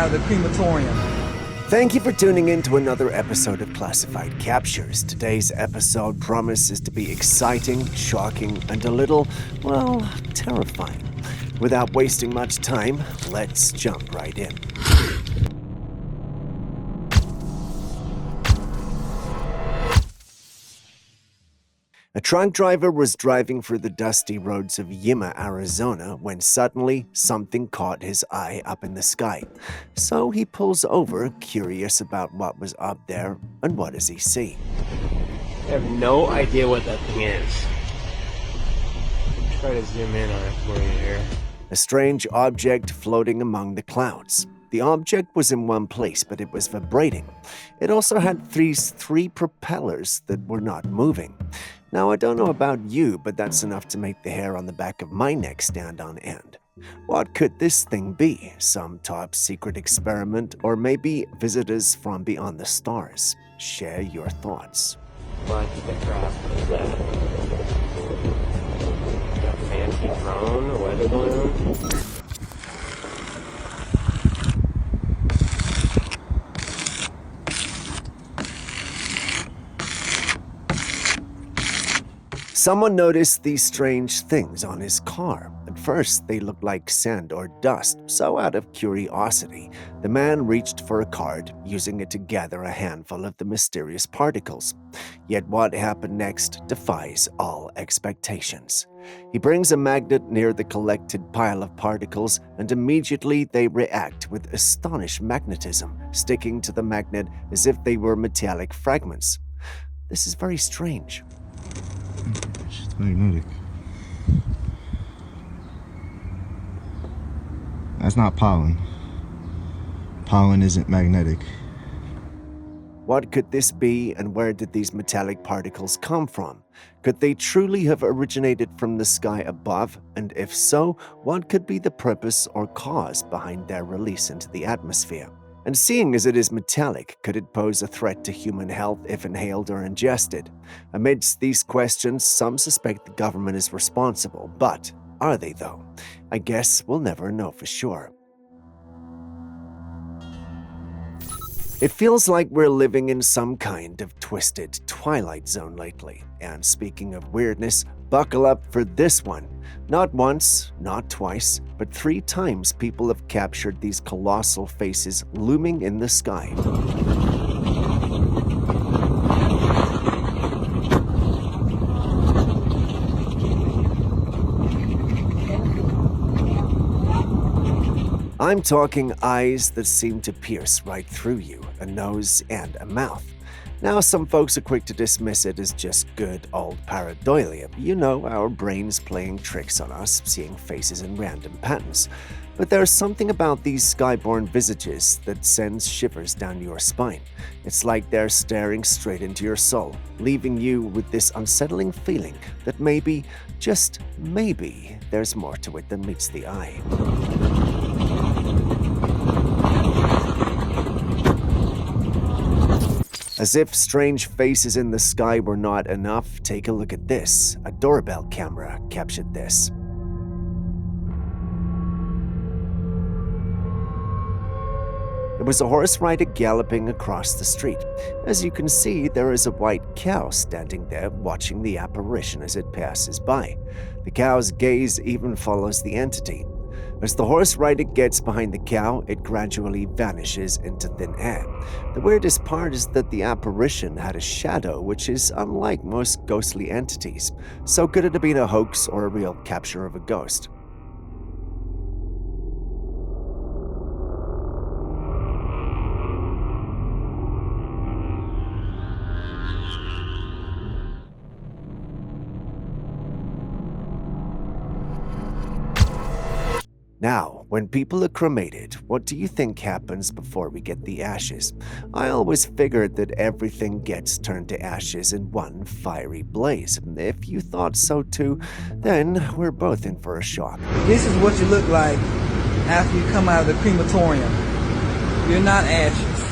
out of the crematorium. Thank you for tuning in to another episode of Classified Captures. Today's episode promises to be exciting, shocking, and a little, well, terrifying. Without wasting much time, let's jump right in. A truck driver was driving through the dusty roads of Yuma, Arizona, when suddenly something caught his eye up in the sky. So he pulls over, curious about what was up there, and what does he see? I have no idea what that thing is. Try to zoom in on it for you here. A strange object floating among the clouds. The object was in one place, but it was vibrating. It also had these three propellers that were not moving. Now, I don't know about you, but that's enough to make the hair on the back of my neck stand on end. What could this thing be? Some top secret experiment, or maybe visitors from beyond the stars? Share your thoughts. What the crap is that? Got a fancy drone, a weather balloon? Someone noticed these strange things on his car. At first, they looked like sand or dust, so out of curiosity, the man reached for a card, using it to gather a handful of the mysterious particles. Yet what happened next defies all expectations. He brings a magnet near the collected pile of particles, and immediately they react with astonishing magnetism, sticking to the magnet as if they were metallic fragments. This is very strange. It's magnetic. That's not pollen. Pollen isn't magnetic. What could this be, and where did these metallic particles come from? Could they truly have originated from the sky above? And if so, what could be the purpose or cause behind their release into the atmosphere? And seeing as it is metallic, could it pose a threat to human health if inhaled or ingested? Amidst these questions, some suspect the government is responsible, but are they though? I guess we'll never know for sure. It feels like we're living in some kind of twisted Twilight Zone lately. And speaking of weirdness, buckle up for this one. Not once, not twice, but 3 times people have captured these colossal faces looming in the sky. I'm talking eyes that seem to pierce right through you, a nose and a mouth. Now, some folks are quick to dismiss it as just good old pareidolia. You know, our brains playing tricks on us, seeing faces in random patterns. But there's something about these skyborne visages that sends shivers down your spine. It's like they're staring straight into your soul, leaving you with this unsettling feeling that maybe, just maybe, there's more to it than meets the eye. As if strange faces in the sky were not enough, take a look at this. A doorbell camera captured this. It was a horse rider galloping across the street. As you can see, there is a white cow standing there watching the apparition as it passes by. The cow's gaze even follows the entity. As the horse rider gets behind the cow, it gradually vanishes into thin air. The weirdest part is that the apparition had a shadow, which is unlike most ghostly entities. So could it have been a hoax or a real capture of a ghost? Now, when people are cremated, what do you think happens before we get the ashes? I always figured that everything gets turned to ashes in one fiery blaze. If you thought so too, then we're both in for a shock. This is what you look like after you come out of the crematorium. You're not ashes.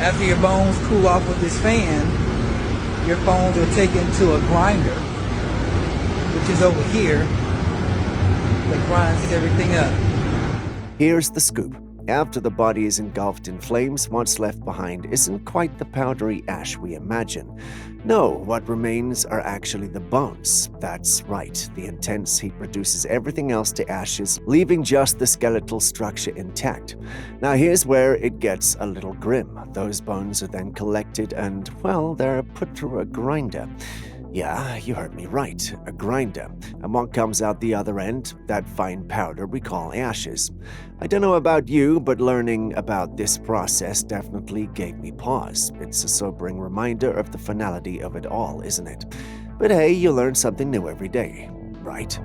After your bones cool off with this fan, your bones are taken to a grinder, which is over here, that grinds everything up. Here's the scoop. After the body is engulfed in flames, what's left behind isn't quite the powdery ash we imagine. No, what remains are actually the bones. That's right, the intense heat reduces everything else to ashes, leaving just the skeletal structure intact. Now here's where it gets a little grim. Those bones are then collected and, well, they're put through a grinder. Yeah, you heard me right, a grinder. And what comes out the other end? That fine powder we call ashes. I don't know about you, but learning about this process definitely gave me pause. It's a sobering reminder of the finality of it all, isn't it? But hey, you learn something new every day, right?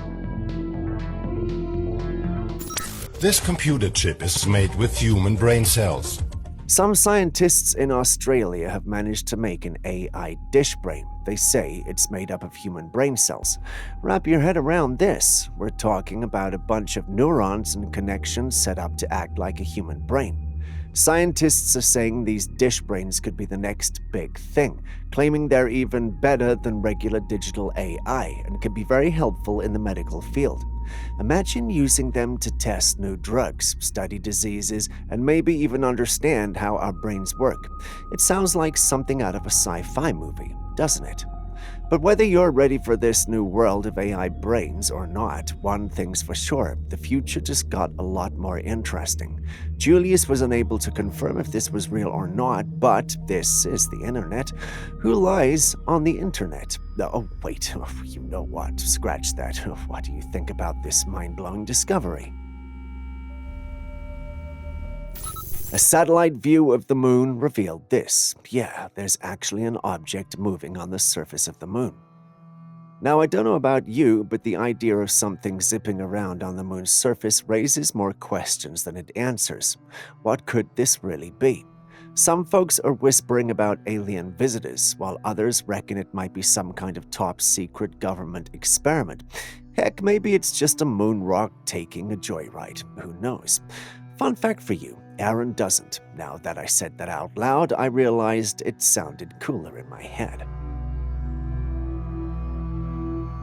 This computer chip is made with human brain cells. Some scientists in Australia have managed to make an AI dish brain. They say it's made up of human brain cells. Wrap your head around this. We're talking about a bunch of neurons and connections set up to act like a human brain. Scientists are saying these dish brains could be the next big thing, claiming they're even better than regular digital AI and can be very helpful in the medical field. Imagine using them to test new drugs, study diseases, and maybe even understand how our brains work. It sounds like something out of a sci-fi movie, doesn't it? But whether you're ready for this new world of AI brains or not, one thing's for sure, the future just got a lot more interesting. Julius was unable to confirm if this was real or not, but this is the internet. Who lies on the internet? Oh, wait, you know what? Scratch that. What do you think about this mind-blowing discovery? A satellite view of the moon revealed this. Yeah, there's actually an object moving on the surface of the moon. Now, I don't know about you, but the idea of something zipping around on the moon's surface raises more questions than it answers. What could this really be? Some folks are whispering about alien visitors, while others reckon it might be some kind of top-secret government experiment. Heck, maybe it's just a moon rock taking a joyride. Who knows? Fun fact for you, Aaron doesn't. Now that I said that out loud, I realized it sounded cooler in my head.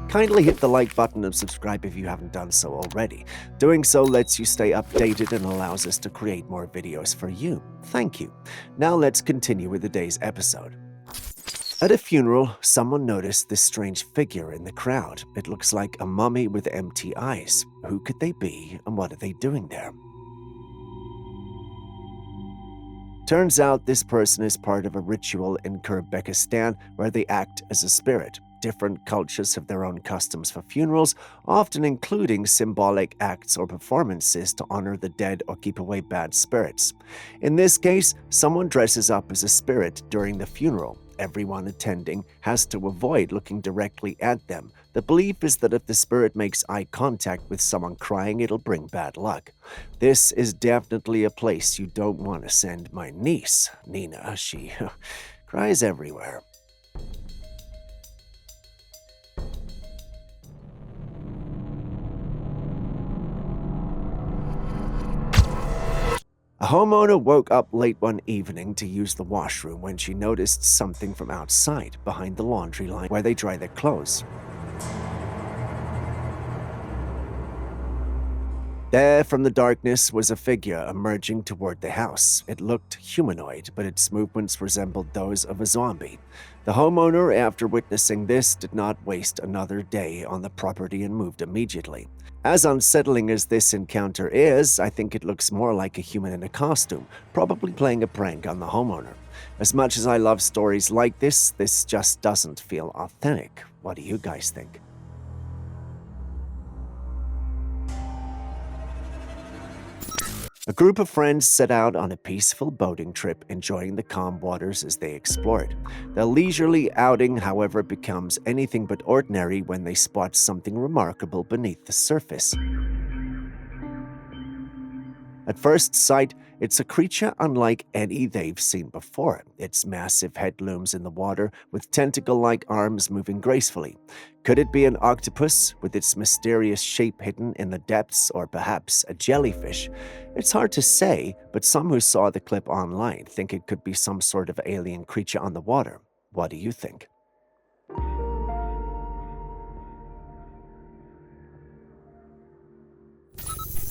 Kindly hit the like button and subscribe if you haven't done so already. Doing so lets you stay updated and allows us to create more videos for you. Thank you. Now let's continue with the day's episode. At a funeral, someone noticed this strange figure in the crowd. It looks like a mummy with empty eyes. Who could they be and what are they doing there? Turns out this person is part of a ritual in Kyrgyzstan where they act as a spirit. Different cultures have their own customs for funerals, often including symbolic acts or performances to honor the dead or keep away bad spirits. In this case, someone dresses up as a spirit during the funeral. Everyone attending has to avoid looking directly at them. The belief is that if the spirit makes eye contact with someone crying, it'll bring bad luck. This is definitely a place you don't want to send my niece, Nina. She cries everywhere. A homeowner woke up late one evening to use the washroom when she noticed something from outside, behind the laundry line where they dry their clothes. There, from the darkness, was a figure emerging toward the house. It looked humanoid, but its movements resembled those of a zombie. The homeowner, after witnessing this, did not waste another day on the property and moved immediately. As unsettling as this encounter is, I think it looks more like a human in a costume, probably playing a prank on the homeowner. As much as I love stories like this just doesn't feel authentic. What do you guys think? A group of friends set out on a peaceful boating trip, enjoying the calm waters as they explored. Their leisurely outing, however, becomes anything but ordinary when they spot something remarkable beneath the surface. At first sight, it's a creature unlike any they've seen before. Its massive head looms in the water, with tentacle-like arms moving gracefully. Could it be an octopus, with its mysterious shape hidden in the depths, or perhaps a jellyfish? It's hard to say, but some who saw the clip online think it could be some sort of alien creature on the water. What do you think?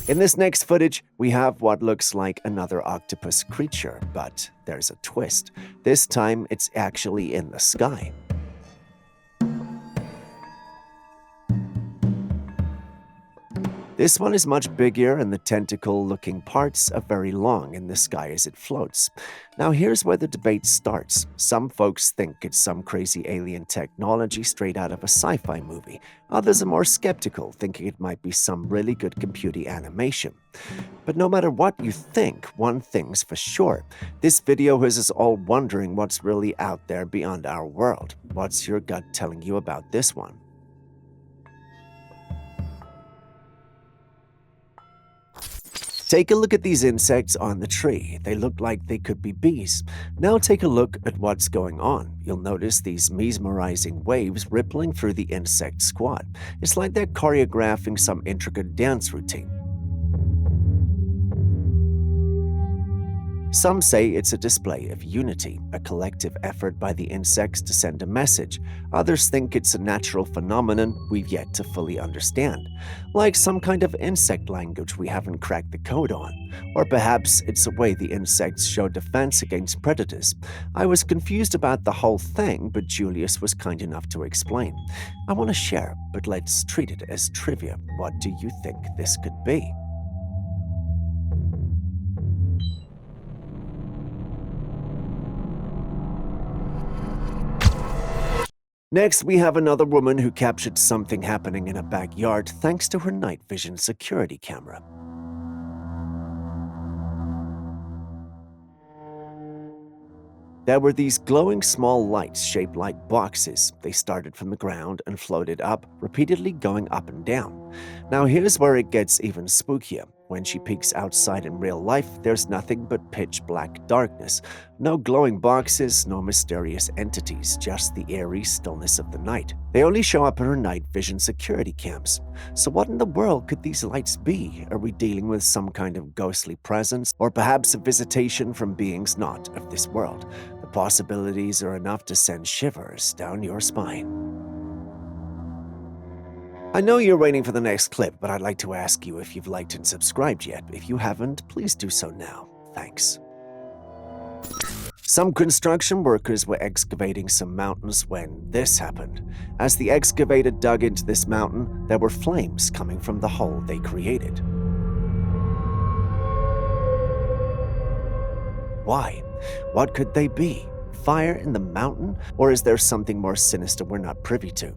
In this next footage, we have what looks like another octopus creature, but there's a twist. This time, it's actually in the sky. This one is much bigger and the tentacle-looking parts are very long in the sky as it floats. Now here's where the debate starts. Some folks think it's some crazy alien technology straight out of a sci-fi movie. Others are more skeptical, thinking it might be some really good computer animation. But no matter what you think, one thing's for sure. This video has us all wondering what's really out there beyond our world. What's your gut telling you about this one? Take a look at these insects on the tree. They look like they could be bees. Now take a look at what's going on. You'll notice these mesmerizing waves rippling through the insect squad. It's like they're choreographing some intricate dance routine. Some say it's a display of unity, a collective effort by the insects to send a message. Others think it's a natural phenomenon we've yet to fully understand, like some kind of insect language we haven't cracked the code on. Or perhaps it's a way the insects show defense against predators. I was confused about the whole thing, but Julius was kind enough to explain. I want to share, but let's treat it as trivia. What do you think this could be? Next, we have another woman who captured something happening in a backyard thanks to her night vision security camera. There were these glowing small lights shaped like boxes. They started from the ground and floated up, repeatedly going up and down. Now here's where it gets even spookier. When she peeks outside in real life, there's nothing but pitch black darkness. No glowing boxes, no mysterious entities, just the eerie stillness of the night. They only show up in her night vision security cams. So what in the world could these lights be? Are we dealing with some kind of ghostly presence? Or perhaps a visitation from beings not of this world? The possibilities are enough to send shivers down your spine. I know you're waiting for the next clip, but I'd like to ask you if you've liked and subscribed yet. If you haven't, please do so now. Thanks. Some construction workers were excavating some mountains when this happened. As the excavator dug into this mountain, there were flames coming from the hole they created. Why? What could they be? Fire in the mountain? Or is there something more sinister we're not privy to?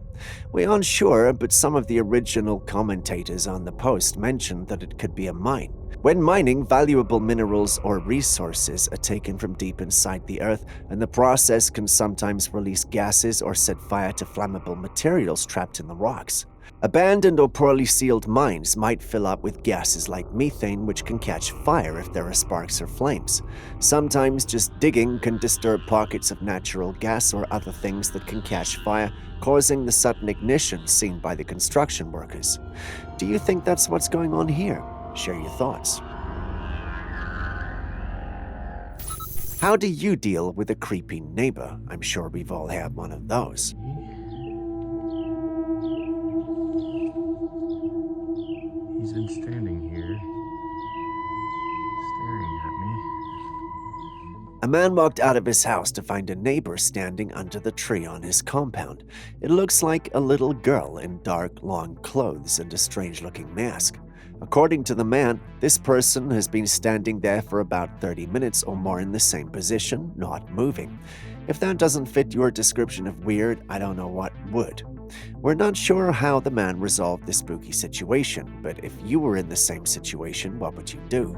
We're unsure, but some of the original commentators on the post mentioned that it could be a mine. When mining, valuable minerals or resources are taken from deep inside the earth, and the process can sometimes release gases or set fire to flammable materials trapped in the rocks. Abandoned or poorly sealed mines might fill up with gases like methane, which can catch fire if there are sparks or flames. Sometimes just digging can disturb pockets of natural gas or other things that can catch fire, causing the sudden ignition seen by the construction workers. Do you think that's what's going on here? Share your thoughts. How do you deal with a creepy neighbor? I'm sure we've all had one of those. He's been standing here, staring at me. A man walked out of his house to find a neighbor standing under the tree on his compound. It looks like a little girl in dark, long clothes and a strange-looking mask. According to the man, this person has been standing there for about 30 minutes or more in the same position, not moving. If that doesn't fit your description of weird, I don't know what would. We're not sure how the man resolved this spooky situation, but if you were in the same situation, what would you do?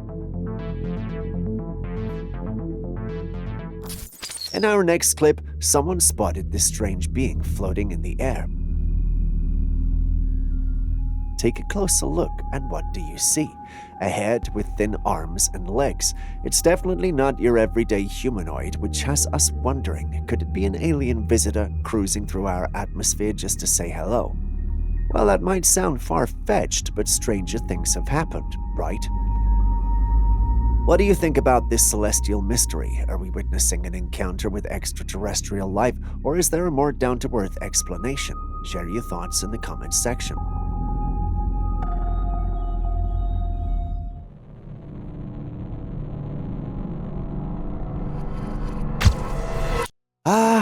In our next clip, someone spotted this strange being floating in the air. Take a closer look, and what do you see? A head with thin arms and legs. It's definitely not your everyday humanoid, which has us wondering, could it be an alien visitor cruising through our atmosphere just to say hello? Well, that might sound far-fetched, but stranger things have happened, right? What do you think about this celestial mystery? Are we witnessing an encounter with extraterrestrial life, or is there a more down-to-earth explanation? Share your thoughts in the comments section.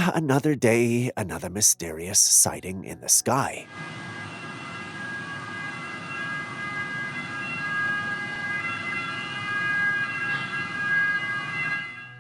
Another day, another mysterious sighting in the sky.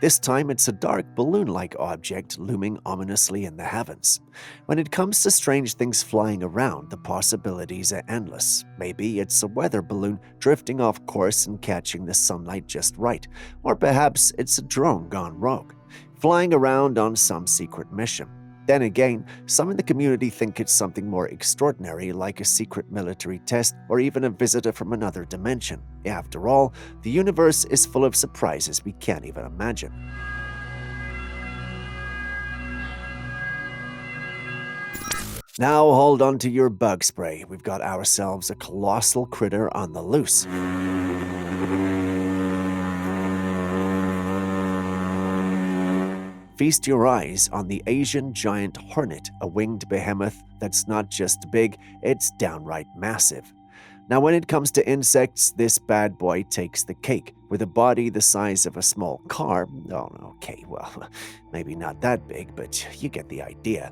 This time it's a dark balloon-like object looming ominously in the heavens. When it comes to strange things flying around, the possibilities are endless. Maybe it's a weather balloon drifting off course and catching the sunlight just right. Or perhaps it's a drone gone rogue, flying around on some secret mission. Then again, some in the community think it's something more extraordinary, like a secret military test or even a visitor from another dimension. After all, the universe is full of surprises we can't even imagine. Now hold on to your bug spray. We've got ourselves a colossal critter on the loose. Feast your eyes on the Asian giant hornet, a winged behemoth that's not just big, it's downright massive. Now when it comes to insects, this bad boy takes the cake. With a body the size of a small car, maybe not that big, but you get the idea.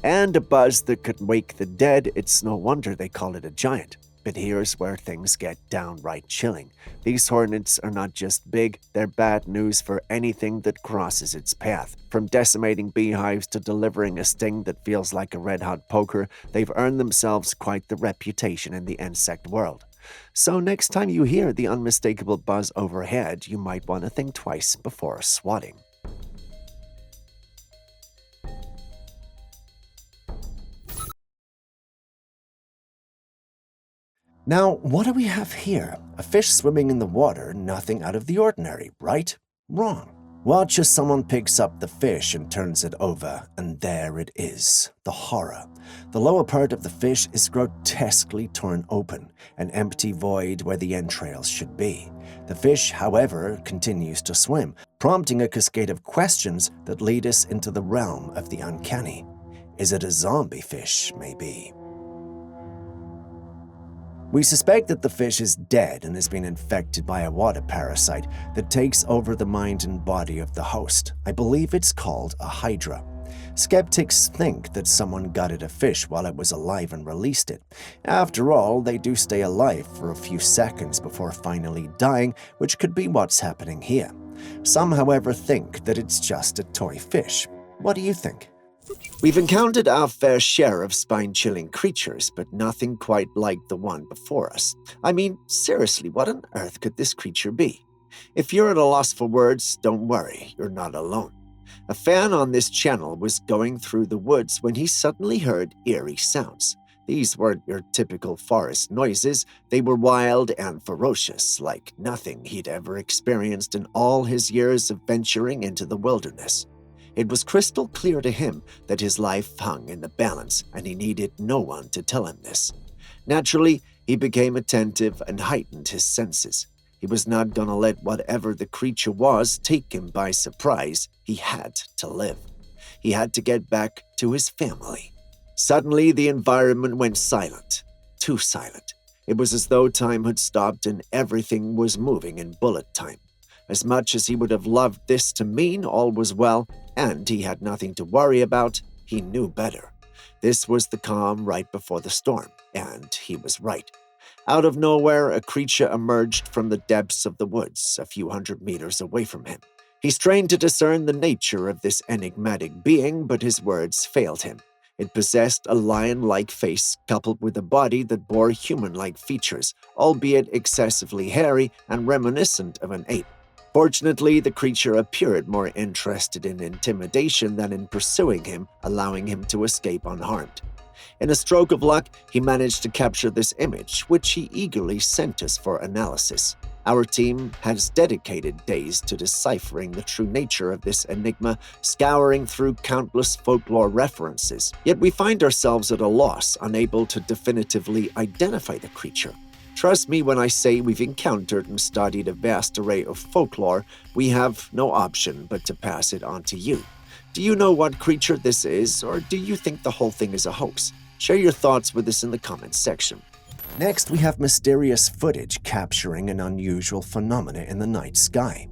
And a buzz that could wake the dead, it's no wonder they call it a giant. But here's where things get downright chilling. These hornets are not just big, they're bad news for anything that crosses its path. From decimating beehives to delivering a sting that feels like a red-hot poker, they've earned themselves quite the reputation in the insect world. So next time you hear the unmistakable buzz overhead, you might want to think twice before swatting. Now, what do we have here? A fish swimming in the water, nothing out of the ordinary, right? Wrong. Watch as someone picks up the fish and turns it over, and there it is, the horror. The lower part of the fish is grotesquely torn open, an empty void where the entrails should be. The fish, however, continues to swim, prompting a cascade of questions that lead us into the realm of the uncanny. Is it a zombie fish, maybe? We suspect that the fish is dead and has been infected by a water parasite that takes over the mind and body of the host. I believe it's called a hydra. Skeptics think that someone gutted a fish while it was alive and released it. After all, they do stay alive for a few seconds before finally dying, which could be what's happening here. Some, however, think that it's just a toy fish. What do you think? We've encountered our fair share of spine-chilling creatures, but nothing quite like the one before us. I mean, seriously, what on earth could this creature be? If you're at a loss for words, don't worry, you're not alone. A fan on this channel was going through the woods when he suddenly heard eerie sounds. These weren't your typical forest noises, they were wild and ferocious, like nothing he'd ever experienced in all his years of venturing into the wilderness. It was crystal clear to him that his life hung in the balance, and he needed no one to tell him this. Naturally, he became attentive and heightened his senses. He was not going to let whatever the creature was take him by surprise. He had to live. He had to get back to his family. Suddenly, the environment went silent. Too silent. It was as though time had stopped and everything was moving in bullet time. As much as he would have loved this to mean all was well, and he had nothing to worry about, he knew better. This was the calm right before the storm, and he was right. Out of nowhere, a creature emerged from the depths of the woods, a few hundred meters away from him. He strained to discern the nature of this enigmatic being, but his words failed him. It possessed a lion-like face coupled with a body that bore human-like features, albeit excessively hairy and reminiscent of an ape. Fortunately, the creature appeared more interested in intimidation than in pursuing him, allowing him to escape unharmed. In a stroke of luck, he managed to capture this image, which he eagerly sent us for analysis. Our team has dedicated days to deciphering the true nature of this enigma, scouring through countless folklore references. Yet we find ourselves at a loss, unable to definitively identify the creature. Trust me when I say we've encountered and studied a vast array of folklore, we have no option but to pass it on to you. Do you know what creature this is, or do you think the whole thing is a hoax? Share your thoughts with us in the comments section. Next, we have mysterious footage capturing an unusual phenomena in the night sky.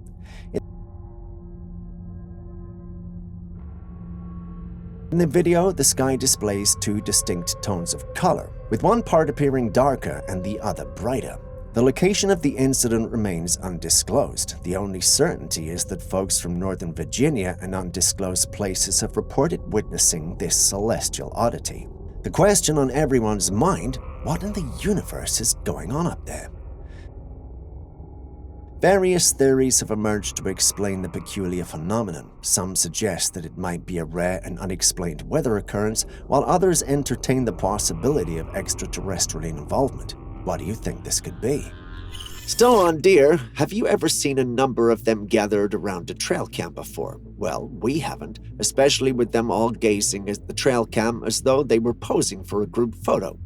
In the video, the sky displays two distinct tones of color, with one part appearing darker and the other brighter. The location of the incident remains undisclosed. The only certainty is that folks from Northern Virginia and undisclosed places have reported witnessing this celestial oddity. The question on everyone's mind, what in the universe is going on up there? Various theories have emerged to explain the peculiar phenomenon. Some suggest that it might be a rare and unexplained weather occurrence, while others entertain the possibility of extraterrestrial involvement. What do you think this could be? Still on deer, have you ever seen a number of them gathered around a trail cam before? Well, we haven't, especially with them all gazing at the trail cam as though they were posing for a group photo.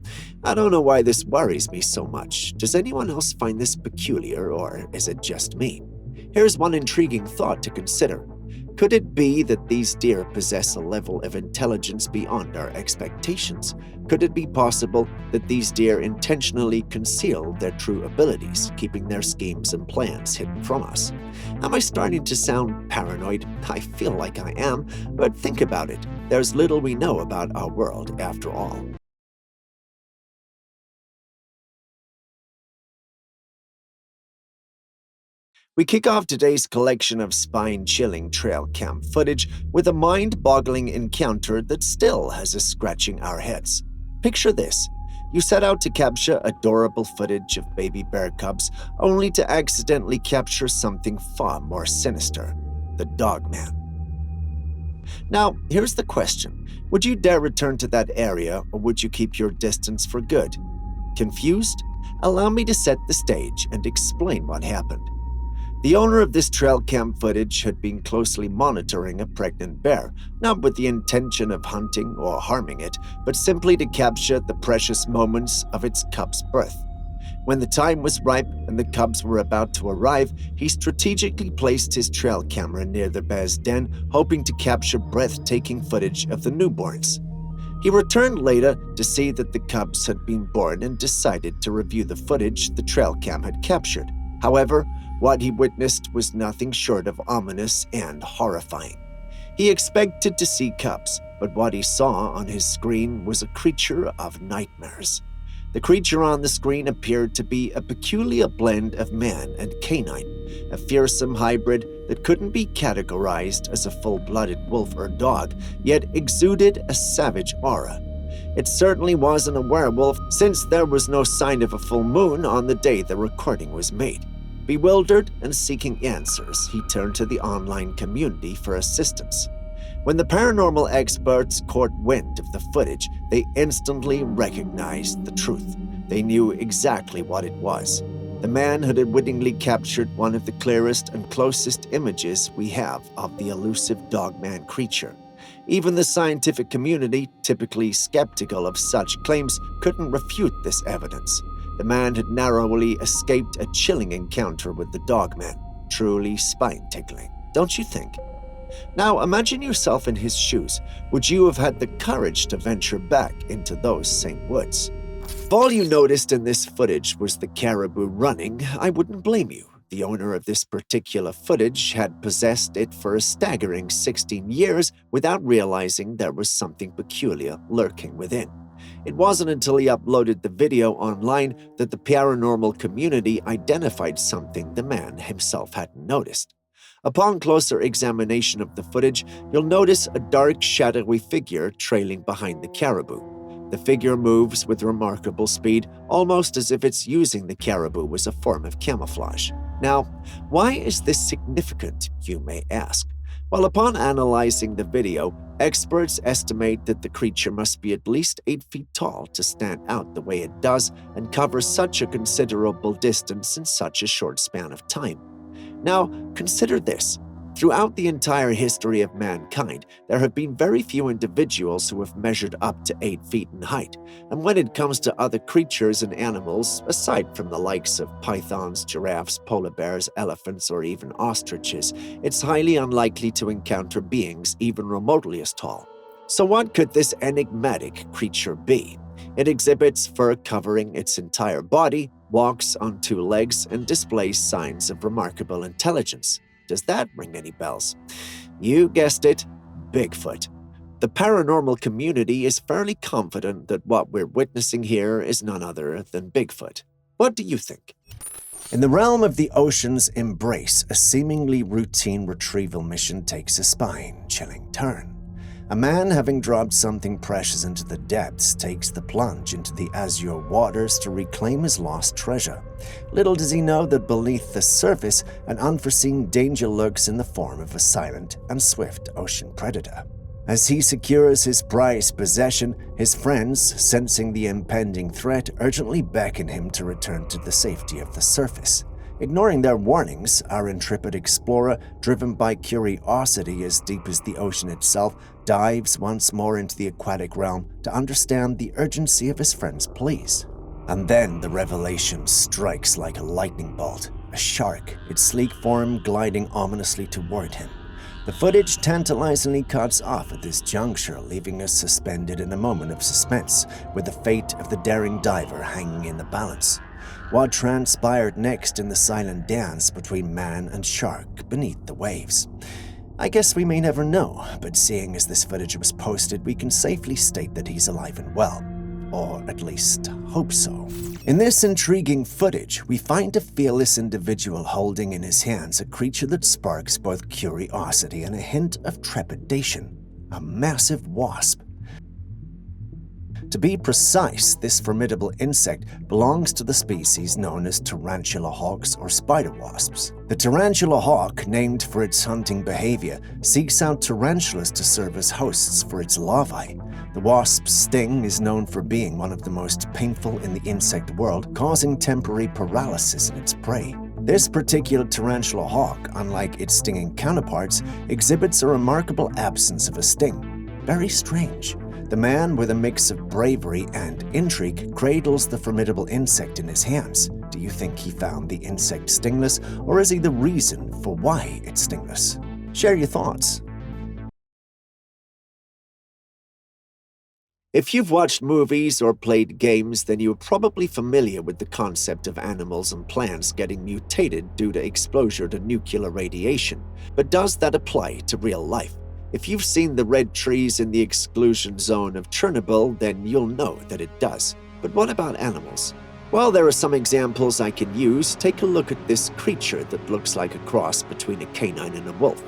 I don't know why this worries me so much. Does anyone else find this peculiar, or is it just me? Here's one intriguing thought to consider. Could it be that these deer possess a level of intelligence beyond our expectations? Could it be possible that these deer intentionally conceal their true abilities, keeping their schemes and plans hidden from us? Am I starting to sound paranoid? I feel like I am, but think about it. There's little we know about our world after all. We kick off today's collection of spine-chilling trail cam footage with a mind-boggling encounter that still has us scratching our heads. Picture this. You set out to capture adorable footage of baby bear cubs, only to accidentally capture something far more sinister, the Dogman. Now, here's the question. Would you dare return to that area, or would you keep your distance for good? Confused? Allow me to set the stage and explain what happened. The owner of this trail cam footage had been closely monitoring a pregnant bear, not with the intention of hunting or harming it, but simply to capture the precious moments of its cub's birth. When the time was ripe and the cubs were about to arrive, he strategically placed his trail camera near the bear's den, hoping to capture breathtaking footage of the newborns. He returned later to see that the cubs had been born and decided to review the footage the trail cam had captured. However, what he witnessed was nothing short of ominous and horrifying. He expected to see cubs, but what he saw on his screen was a creature of nightmares. The creature on the screen appeared to be a peculiar blend of man and canine, a fearsome hybrid that couldn't be categorized as a full-blooded wolf or dog, yet exuded a savage aura. It certainly wasn't a werewolf, since there was no sign of a full moon on the day the recording was made. Bewildered and seeking answers, he turned to the online community for assistance. When the paranormal experts caught wind of the footage, they instantly recognized the truth. They knew exactly what it was. The man had unwittingly captured one of the clearest and closest images we have of the elusive Dogman creature. Even the scientific community, typically skeptical of such claims, couldn't refute this evidence. The man had narrowly escaped a chilling encounter with the Dogman. Truly spine-tickling, don't you think? Now imagine yourself in his shoes. Would you have had the courage to venture back into those same woods? If all you noticed in this footage was the caribou running, I wouldn't blame you. The owner of this particular footage had possessed it for a staggering 16 years without realizing there was something peculiar lurking within. It wasn't until he uploaded the video online that the paranormal community identified something the man himself hadn't noticed. Upon closer examination of the footage, you'll notice a dark, shadowy figure trailing behind the caribou. The figure moves with remarkable speed, almost as if it's using the caribou as a form of camouflage. Now, why is this significant, you may ask? Well, upon analyzing the video, experts estimate that the creature must be at least 8 feet tall to stand out the way it does and cover such a considerable distance in such a short span of time. Now, consider this. Throughout the entire history of mankind, there have been very few individuals who have measured up to 8 feet in height. And when it comes to other creatures and animals, aside from the likes of pythons, giraffes, polar bears, elephants, or even ostriches, it's highly unlikely to encounter beings even remotely as tall. So what could this enigmatic creature be? It exhibits fur covering its entire body, walks on 2 legs, and displays signs of remarkable intelligence. Does that ring any bells? You guessed it, Bigfoot. The paranormal community is fairly confident that what we're witnessing here is none other than Bigfoot. What do you think? In the realm of the ocean's embrace, a seemingly routine retrieval mission takes a spine-chilling turn. A man, having dropped something precious into the depths, takes the plunge into the azure waters to reclaim his lost treasure. Little does he know that beneath the surface, an unforeseen danger lurks in the form of a silent and swift ocean predator. As he secures his prized possession, his friends, sensing the impending threat, urgently beckon him to return to the safety of the surface. Ignoring their warnings, our intrepid explorer, driven by curiosity as deep as the ocean itself, dives once more into the aquatic realm to understand the urgency of his friend's pleas. And then the revelation strikes like a lightning bolt. A shark, its sleek form gliding ominously toward him. The footage tantalizingly cuts off at this juncture, leaving us suspended in a moment of suspense, with the fate of the daring diver hanging in the balance. What transpired next in the silent dance between man and shark beneath the waves? I guess we may never know, but seeing as this footage was posted, we can safely state that he's alive and well. Or at least hope so. In this intriguing footage, we find a fearless individual holding in his hands a creature that sparks both curiosity and a hint of trepidation. A massive wasp. To be precise, this formidable insect belongs to the species known as tarantula hawks or spider wasps. The tarantula hawk, named for its hunting behavior, seeks out tarantulas to serve as hosts for its larvae. The wasp's sting is known for being one of the most painful in the insect world, causing temporary paralysis in its prey. This particular tarantula hawk, unlike its stinging counterparts, exhibits a remarkable absence of a sting. Very strange. The man, with a mix of bravery and intrigue, cradles the formidable insect in his hands. Do you think he found the insect stingless, or is he the reason for why it's stingless? Share your thoughts. If you've watched movies or played games, then you're probably familiar with the concept of animals and plants getting mutated due to exposure to nuclear radiation. But does that apply to real life? If you've seen the red trees in the exclusion zone of Chernobyl, then you'll know that it does. But what about animals? Well, there are some examples I can use. Take a look at this creature that looks like a cross between a canine and a wolf.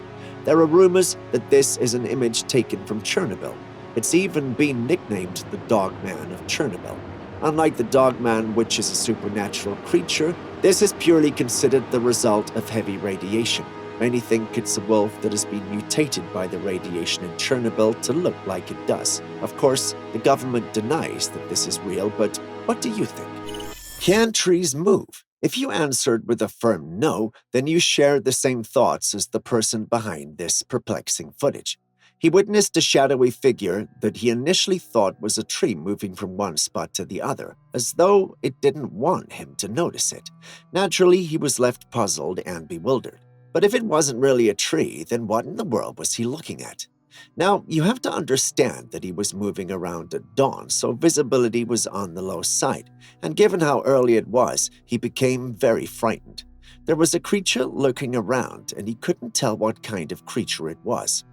There are rumors that this is an image taken from Chernobyl. It's even been nicknamed the Dogman of Chernobyl. Unlike the Dogman, which is a supernatural creature, this is purely considered the result of heavy radiation. Many think it's a wolf that has been mutated by the radiation in Chernobyl to look like it does. Of course, the government denies that this is real, but what do you think? Can trees move? If you answered with a firm no, then you shared the same thoughts as the person behind this perplexing footage. He witnessed a shadowy figure that he initially thought was a tree moving from one spot to the other, as though it didn't want him to notice it. Naturally, he was left puzzled and bewildered. But if it wasn't really a tree, then what in the world was he looking at? Now, you have to understand that he was moving around at dawn, so visibility was on the low side, and given how early it was, he became very frightened. There was a creature lurking around, and he couldn't tell what kind of creature it was.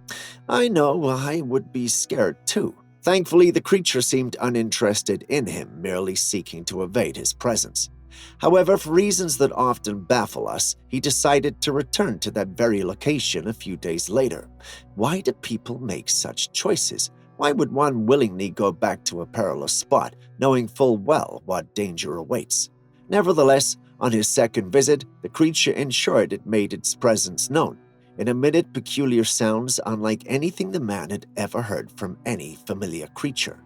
I know, I would be scared too. Thankfully, the creature seemed uninterested in him, merely seeking to evade his presence. However, for reasons that often baffle us, he decided to return to that very location a few days later. Why do people make such choices? Why would one willingly go back to a perilous spot, knowing full well what danger awaits? Nevertheless, on his second visit, the creature ensured it made its presence known. It emitted peculiar sounds unlike anything the man had ever heard from any familiar creature.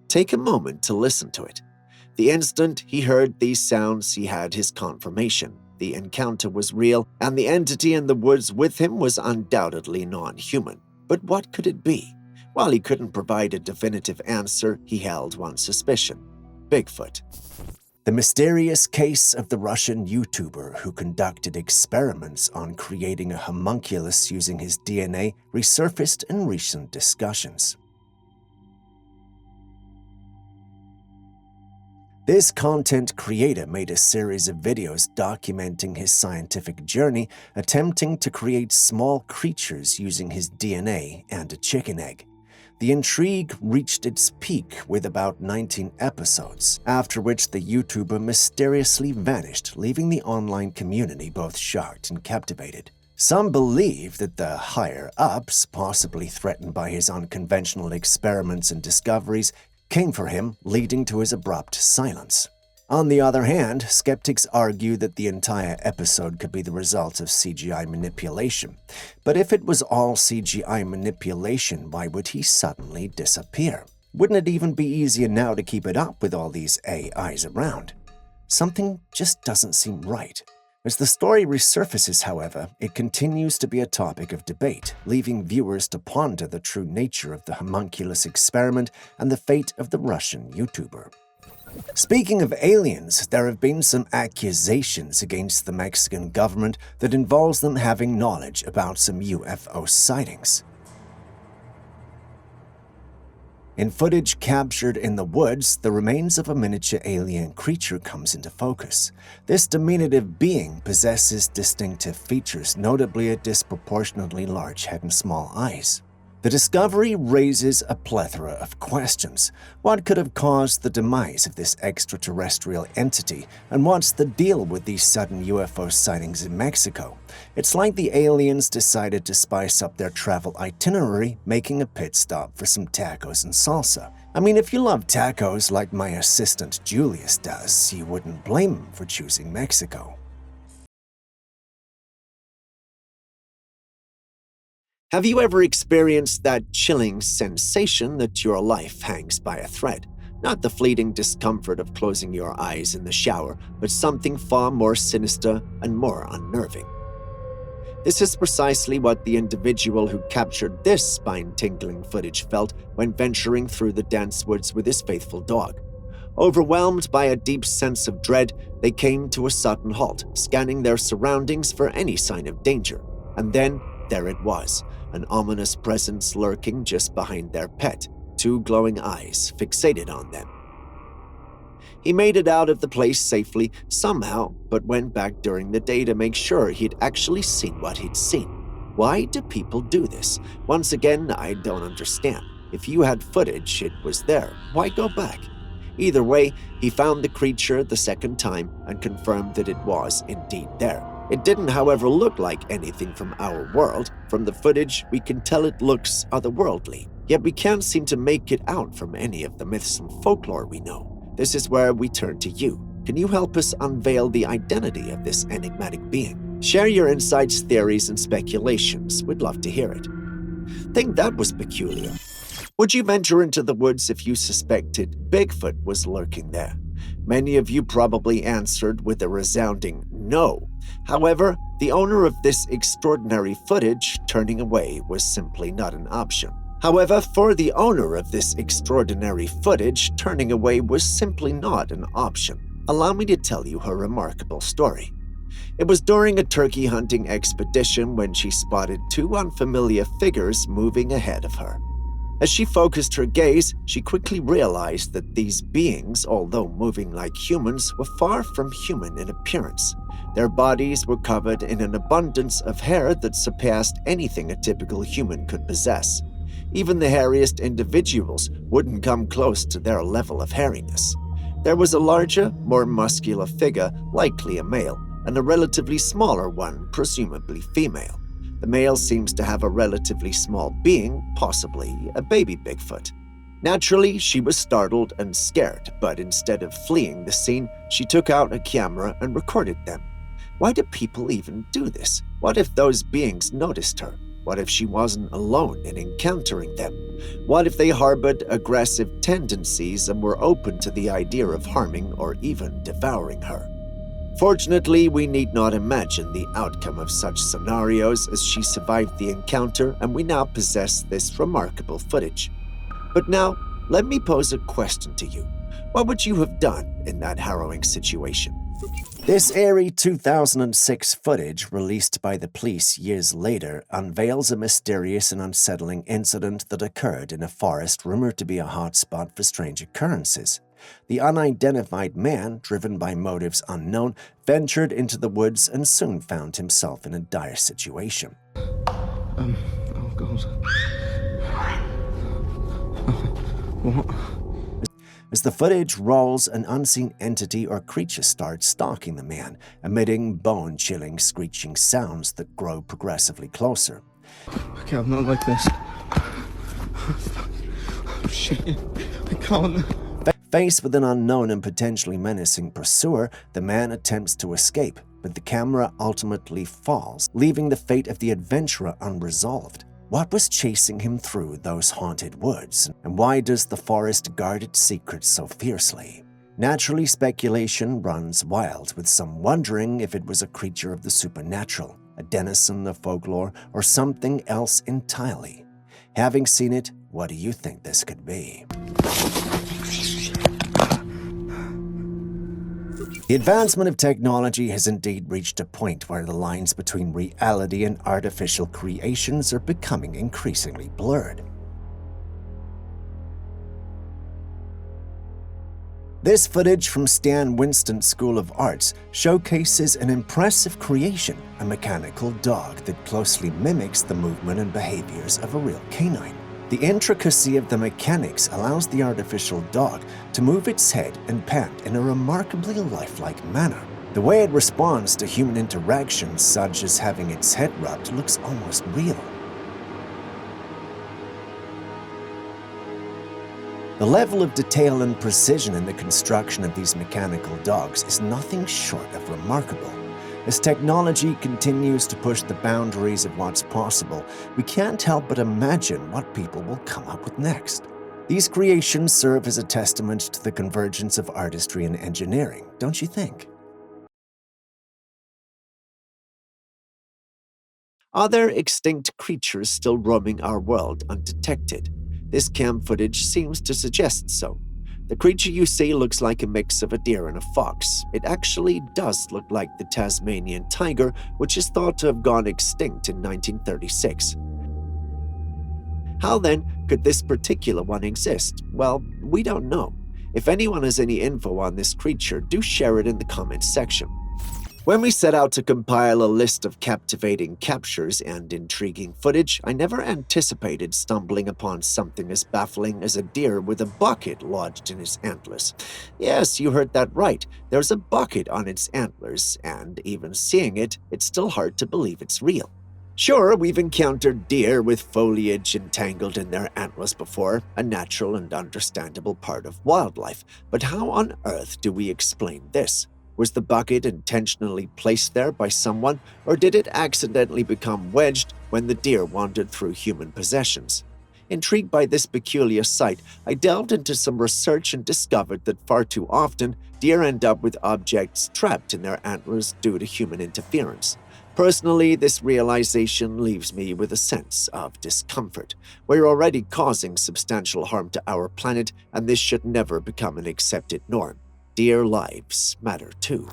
Take a moment to listen to it. The instant he heard these sounds, he had his confirmation. The encounter was real, and the entity in the woods with him was undoubtedly non-human. But what could it be? While he couldn't provide a definitive answer, he held one suspicion: Bigfoot. The mysterious case of the Russian YouTuber who conducted experiments on creating a homunculus using his DNA resurfaced in recent discussions. This content creator made a series of videos documenting his scientific journey, attempting to create small creatures using his DNA and a chicken egg. The intrigue reached its peak with about 19 episodes, after which the YouTuber mysteriously vanished, leaving the online community both shocked and captivated. Some believe that the higher-ups, possibly threatened by his unconventional experiments and discoveries, came for him, leading to his abrupt silence. On the other hand, skeptics argue that the entire episode could be the result of CGI manipulation. But if it was all CGI manipulation, why would he suddenly disappear? Wouldn't it even be easier now to keep it up with all these AIs around? Something just doesn't seem right. As the story resurfaces, however, it continues to be a topic of debate, leaving viewers to ponder the true nature of the homunculus experiment and the fate of the Russian YouTuber. Speaking of aliens, there have been some accusations against the Mexican government that involves them having knowledge about some UFO sightings. In footage captured in the woods, the remains of a miniature alien creature comes into focus. This diminutive being possesses distinctive features, notably a disproportionately large head and small eyes. The discovery raises a plethora of questions. What could have caused the demise of this extraterrestrial entity, and what's the deal with these sudden UFO sightings in Mexico? It's like the aliens decided to spice up their travel itinerary, making a pit stop for some tacos and salsa. I mean, if you love tacos like my assistant Julius does, you wouldn't blame him for choosing Mexico. Have you ever experienced that chilling sensation that your life hangs by a thread? Not the fleeting discomfort of closing your eyes in the shower, but something far more sinister and more unnerving. This is precisely what the individual who captured this spine-tingling footage felt when venturing through the dense woods with his faithful dog. Overwhelmed by a deep sense of dread, they came to a sudden halt, scanning their surroundings for any sign of danger. And then, there it was, an ominous presence lurking just behind their pet, two glowing eyes fixated on them. He made it out of the place safely somehow, but went back during the day to make sure he'd actually seen what he'd seen. Why do people do this? Once again, I don't understand. If you had footage, it was there. Why go back? Either way, he found the creature the second time and confirmed that it was indeed there. It didn't, however, look like anything from our world. From the footage, we can tell it looks otherworldly. Yet we can't seem to make it out from any of the myths and folklore we know. This is where we turn to you. Can you help us unveil the identity of this enigmatic being? Share your insights, theories, and speculations. We'd love to hear it. Think that was peculiar. Would you venture into the woods if you suspected Bigfoot was lurking there? Many of you probably answered with a resounding no. However, the owner of this extraordinary footage, turning away was simply not an option. Allow me to tell you her remarkable story. It was during a turkey hunting expedition when she spotted two unfamiliar figures moving ahead of her. As she focused her gaze, she quickly realized that these beings, although moving like humans, were far from human in appearance. Their bodies were covered in an abundance of hair that surpassed anything a typical human could possess. Even the hairiest individuals wouldn't come close to their level of hairiness. There was a larger, more muscular figure, likely a male, and a relatively smaller one, presumably female. The male seems to have a relatively small being, possibly a baby Bigfoot. Naturally, she was startled and scared, but instead of fleeing the scene, she took out a camera and recorded them. Why do people even do this? What if those beings noticed her? What if she wasn't alone in encountering them? What if they harbored aggressive tendencies and were open to the idea of harming or even devouring her? Fortunately, we need not imagine the outcome of such scenarios, as she survived the encounter and we now possess this remarkable footage. But now, let me pose a question to you. What would you have done in that harrowing situation? This eerie 2006 footage, released by the police years later, unveils a mysterious and unsettling incident that occurred in a forest rumored to be a hotspot for strange occurrences. The unidentified man, driven by motives unknown, ventured into the woods and soon found himself in a dire situation. Oh God. What? As the footage rolls, an unseen entity or creature starts stalking the man, emitting bone-chilling, screeching sounds that grow progressively closer. Okay, I'm not like this. Oh, shit. I can't. Faced with an unknown and potentially menacing pursuer, the man attempts to escape, but the camera ultimately falls, leaving the fate of the adventurer unresolved. What was chasing him through those haunted woods, and why does the forest guard its secrets so fiercely? Naturally, speculation runs wild, with some wondering if it was a creature of the supernatural, a denizen of folklore, or something else entirely. Having seen it, what do you think this could be? The advancement of technology has indeed reached a point where the lines between reality and artificial creations are becoming increasingly blurred. This footage from Stan Winston's School of Arts showcases an impressive creation, a mechanical dog that closely mimics the movement and behaviors of a real canine. The intricacy of the mechanics allows the artificial dog to move its head and pant in a remarkably lifelike manner. The way it responds to human interactions, such as having its head rubbed, looks almost real. The level of detail and precision in the construction of these mechanical dogs is nothing short of remarkable. As technology continues to push the boundaries of what's possible, we can't help but imagine what people will come up with next. These creations serve as a testament to the convergence of artistry and engineering, don't you think? Are there extinct creatures still roaming our world undetected? This cam footage seems to suggest so. The creature you see looks like a mix of a deer and a fox. It actually does look like the Tasmanian tiger, which is thought to have gone extinct in 1936. How then could this particular one exist? Well, we don't know. If anyone has any info on this creature, do share it in the comments section. When we set out to compile a list of captivating captures and intriguing footage, I never anticipated stumbling upon something as baffling as a deer with a bucket lodged in its antlers. Yes, you heard that right. There's a bucket on its antlers, and even seeing it, it's still hard to believe it's real. Sure, we've encountered deer with foliage entangled in their antlers before, a natural and understandable part of wildlife, but how on earth do we explain this? Was the bucket intentionally placed there by someone, or did it accidentally become wedged when the deer wandered through human possessions? Intrigued by this peculiar sight, I delved into some research and discovered that far too often, deer end up with objects trapped in their antlers due to human interference. Personally, this realization leaves me with a sense of discomfort. We're already causing substantial harm to our planet, and this should never become an accepted norm. Deer lives matter too.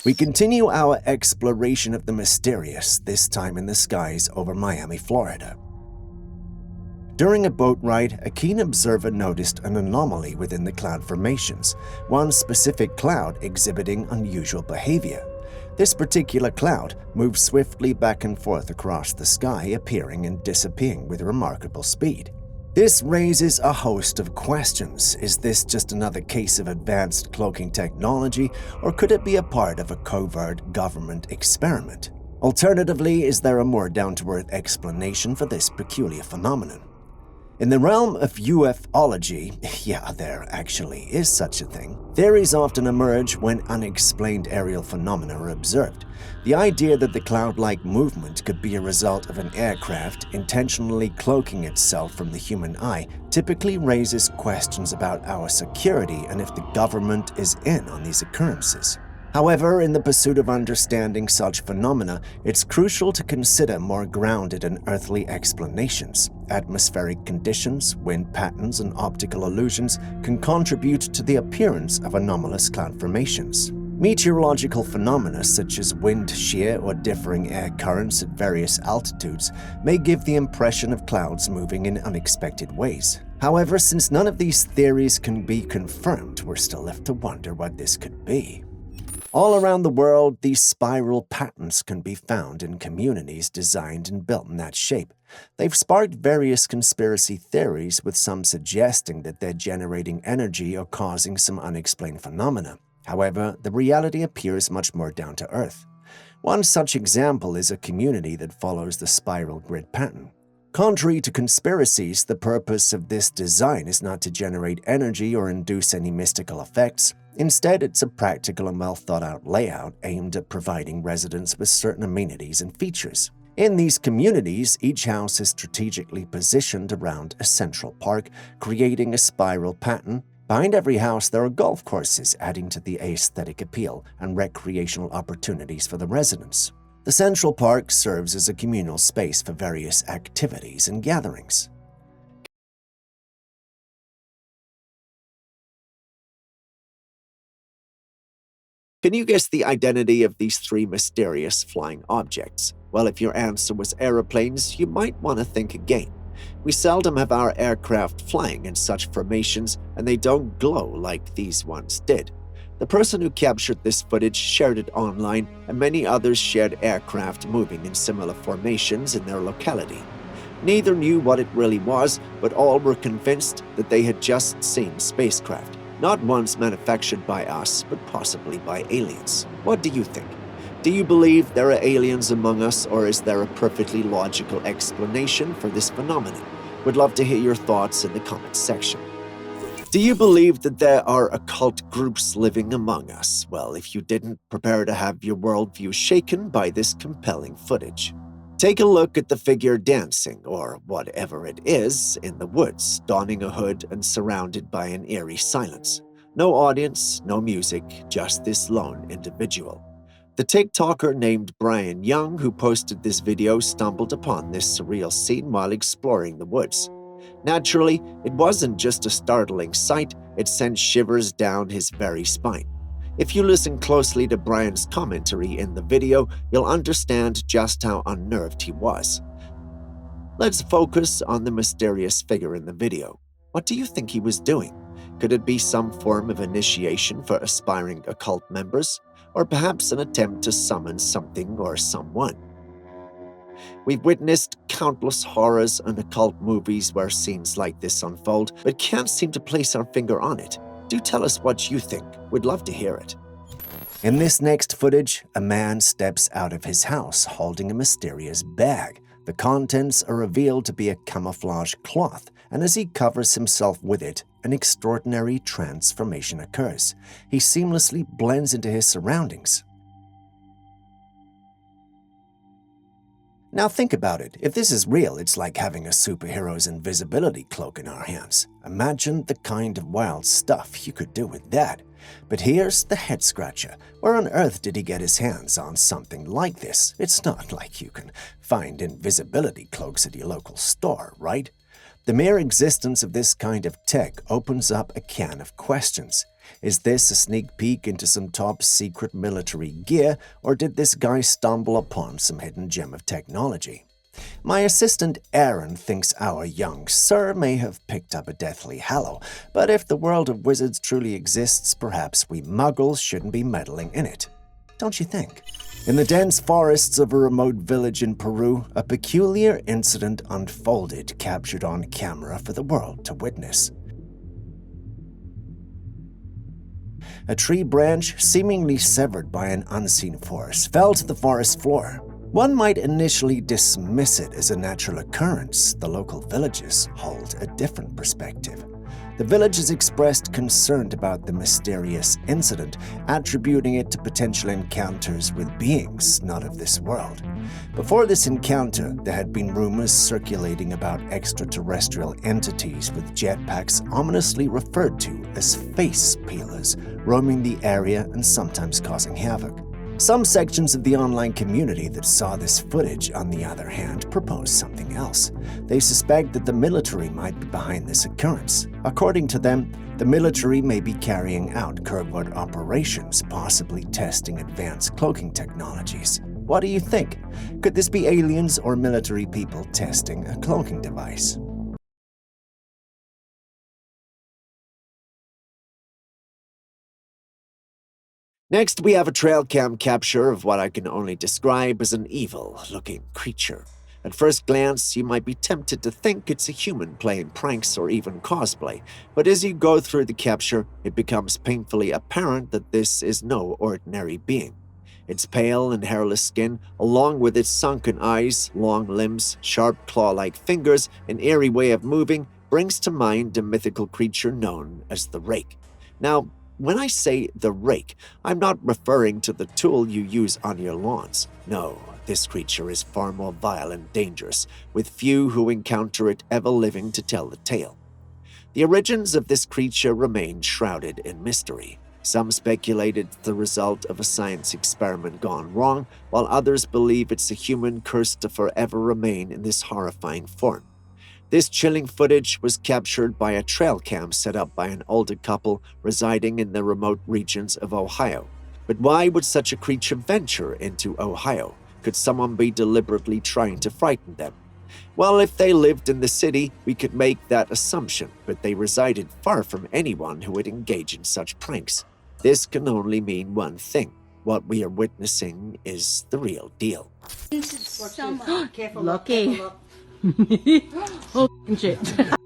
We continue our exploration of the mysterious, this time in the skies over Miami, Florida. During a boat ride, a keen observer noticed an anomaly within the cloud formations, one specific cloud exhibiting unusual behavior. This particular cloud moved swiftly back and forth across the sky, appearing and disappearing with remarkable speed. This raises a host of questions. Is this just another case of advanced cloaking technology, or could it be a part of a covert government experiment? Alternatively, is there a more down-to-earth explanation for this peculiar phenomenon? In the realm of ufology, yeah, there actually is such a thing, theories often emerge when unexplained aerial phenomena are observed. The idea that the cloud-like movement could be a result of an aircraft intentionally cloaking itself from the human eye typically raises questions about our security and if the government is in on these occurrences. However, in the pursuit of understanding such phenomena, it's crucial to consider more grounded and earthly explanations. Atmospheric conditions, wind patterns, and optical illusions can contribute to the appearance of anomalous cloud formations. Meteorological phenomena such as wind shear or differing air currents at various altitudes may give the impression of clouds moving in unexpected ways. However, since none of these theories can be confirmed, we're still left to wonder what this could be. All around the world, these spiral patterns can be found in communities designed and built in that shape. They've sparked various conspiracy theories, with some suggesting that they're generating energy or causing some unexplained phenomena. However, the reality appears much more down to earth. One such example is a community that follows the spiral grid pattern. Contrary to conspiracies, the purpose of this design is not to generate energy or induce any mystical effects. Instead, it's a practical and well-thought-out layout aimed at providing residents with certain amenities and features. In these communities, each house is strategically positioned around a central park, creating a spiral pattern. Behind every house, there are golf courses, adding to the aesthetic appeal and recreational opportunities for the residents. The central park serves as a communal space for various activities and gatherings. Can you guess the identity of these three mysterious flying objects? Well, if your answer was aeroplanes, you might want to think again. We seldom have our aircraft flying in such formations, and they don't glow like these ones did. The person who captured this footage shared it online, and many others shared aircraft moving in similar formations in their locality. Neither knew what it really was, but all were convinced that they had just seen spacecraft. Not ones manufactured by us, but possibly by aliens. What do you think? Do you believe there are aliens among us, or is there a perfectly logical explanation for this phenomenon? Would love to hear your thoughts in the comments section. Do you believe that there are occult groups living among us? Well, if you didn't, prepare to have your worldview shaken by this compelling footage. Take a look at the figure dancing, or whatever it is, in the woods, donning a hood and surrounded by an eerie silence. No audience, no music, just this lone individual. The TikToker named Brian Young, who posted this video, stumbled upon this surreal scene while exploring the woods. Naturally, it wasn't just a startling sight, it sent shivers down his very spine. If you listen closely to Brian's commentary in the video, you'll understand just how unnerved he was. Let's focus on the mysterious figure in the video. What do you think he was doing? Could it be some form of initiation for aspiring occult members? Or perhaps an attempt to summon something or someone? We've witnessed countless horrors and occult movies where scenes like this unfold, but can't seem to place our finger on it. Do tell us what you think. We'd love to hear it. In this next footage, a man steps out of his house holding a mysterious bag. The contents are revealed to be a camouflage cloth, and as he covers himself with it, an extraordinary transformation occurs. He seamlessly blends into his surroundings. Now think about it. If this is real, it's like having a superhero's invisibility cloak in our hands. Imagine the kind of wild stuff you could do with that. But here's the head scratcher. Where on earth did he get his hands on something like this? It's not like you can find invisibility cloaks at your local store, right? The mere existence of this kind of tech opens up a can of questions. Is this a sneak peek into some top-secret military gear, or did this guy stumble upon some hidden gem of technology? My assistant Aaron thinks our young sir may have picked up a deathly hallow, but if the world of wizards truly exists, perhaps we muggles shouldn't be meddling in it. Don't you think? In the dense forests of a remote village in Peru, a peculiar incident unfolded, captured on camera for the world to witness. A tree branch, seemingly severed by an unseen force, fell to the forest floor. One might initially dismiss it as a natural occurrence. The local villagers hold a different perspective. The villagers expressed concern about the mysterious incident, attributing it to potential encounters with beings not of this world. Before this encounter, there had been rumors circulating about extraterrestrial entities with jetpacks ominously referred to as face peelers, roaming the area and sometimes causing havoc. Some sections of the online community that saw this footage, on the other hand, proposed something else. They suspect that the military might be behind this occurrence. According to them, the military may be carrying out covert operations, possibly testing advanced cloaking technologies. What do you think? Could this be aliens or military people testing a cloaking device? Next, we have a Trailcam capture of what I can only describe as an evil-looking creature. At first glance, you might be tempted to think it's a human playing pranks or even cosplay, but as you go through the capture, it becomes painfully apparent that this is no ordinary being. Its pale and hairless skin, along with its sunken eyes, long limbs, sharp claw-like fingers, and eerie way of moving, brings to mind a mythical creature known as the Rake. Now, when I say the Rake, I'm not referring to the tool you use on your lawns. No, this creature is far more vile and dangerous, with few who encounter it ever living to tell the tale. The origins of this creature remain shrouded in mystery. Some speculate it's the result of a science experiment gone wrong, while others believe it's a human cursed to forever remain in this horrifying form. This chilling footage was captured by a trail cam set up by an older couple residing in the remote regions of Ohio. But why would such a creature venture into Ohio? Could someone be deliberately trying to frighten them? Well, if they lived in the city, we could make that assumption, but they resided far from anyone who would engage in such pranks. This can only mean one thing. What we are witnessing is the real deal. Lucky. Oh, shit.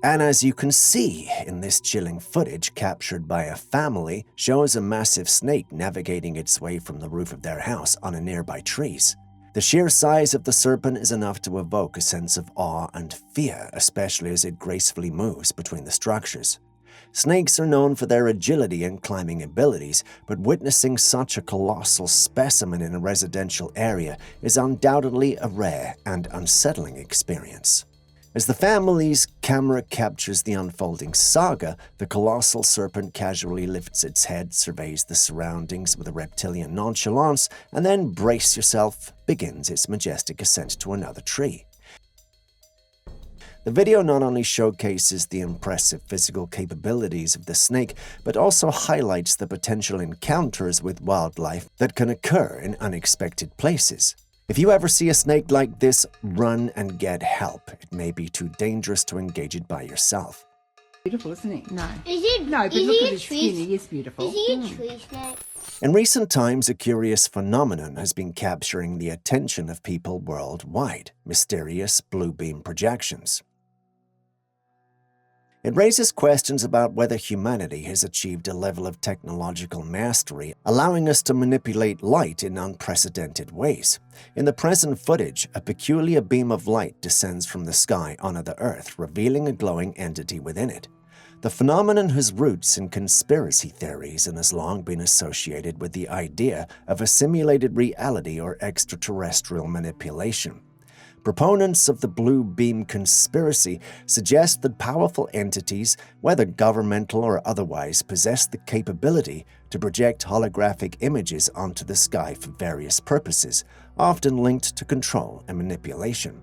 And as you can see in this chilling footage captured by a family, shows a massive snake navigating its way from the roof of their house on a nearby trees. The sheer size of the serpent is enough to evoke a sense of awe and fear, especially as it gracefully moves between the structures. Snakes are known for their agility and climbing abilities, but witnessing such a colossal specimen in a residential area is undoubtedly a rare and unsettling experience. As the family's camera captures the unfolding saga, the colossal serpent casually lifts its head, surveys the surroundings with a reptilian nonchalance, and then, brace yourself, begins its majestic ascent to another tree. The video not only showcases the impressive physical capabilities of the snake, but also highlights the potential encounters with wildlife that can occur in unexpected places. If you ever see a snake like this, run and get help. It may be too dangerous to engage it by yourself. Beautiful, isn't he? No. Is he? No, but is look he at a his tree? skin. He is beautiful. Is he a tree snake? In recent times, a curious phenomenon has been capturing the attention of people worldwide: mysterious blue beam projections. It raises questions about whether humanity has achieved a level of technological mastery, allowing us to manipulate light in unprecedented ways. In the present footage, a peculiar beam of light descends from the sky onto the Earth, revealing a glowing entity within it. The phenomenon has roots in conspiracy theories and has long been associated with the idea of a simulated reality or extraterrestrial manipulation. Proponents of the blue beam conspiracy suggest that powerful entities, whether governmental or otherwise, possess the capability to project holographic images onto the sky for various purposes, often linked to control and manipulation.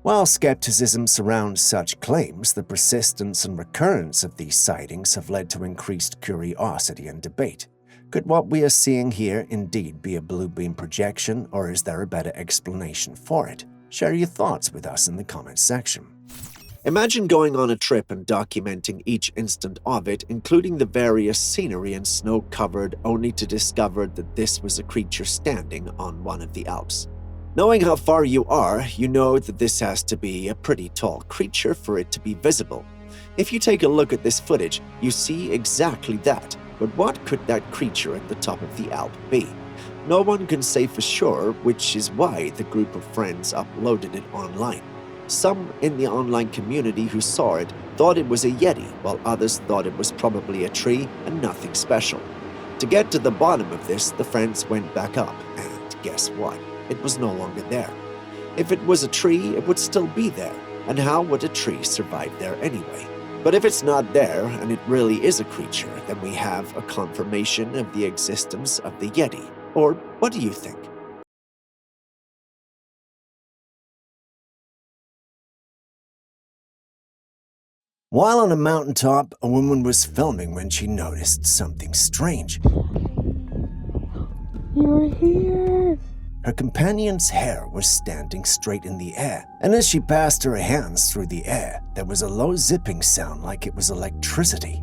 While skepticism surrounds such claims, the persistence and recurrence of these sightings have led to increased curiosity and debate. Could what we are seeing here indeed be a blue beam projection, or is there a better explanation for it? Share your thoughts with us in the comments section. Imagine going on a trip and documenting each instant of it, including the various scenery and snow covered, only to discover that this was a creature standing on one of the Alps. Knowing how far you are, you know that this has to be a pretty tall creature for it to be visible. If you take a look at this footage, you see exactly that, but what could that creature at the top of the Alp be? No one can say for sure, which is why the group of friends uploaded it online. Some in the online community who saw it thought it was a Yeti, while others thought it was probably a tree and nothing special. To get to the bottom of this, the friends went back up, and guess what? It was no longer there. If it was a tree, it would still be there, and how would a tree survive there anyway? But if it's not there, and it really is a creature, then we have a confirmation of the existence of the Yeti. Or what do you think? While on a mountaintop, a woman was filming when she noticed something strange. You're here. Her companion's hair was standing straight in the air, and as she passed her hands through the air, there was a low zipping sound like it was electricity.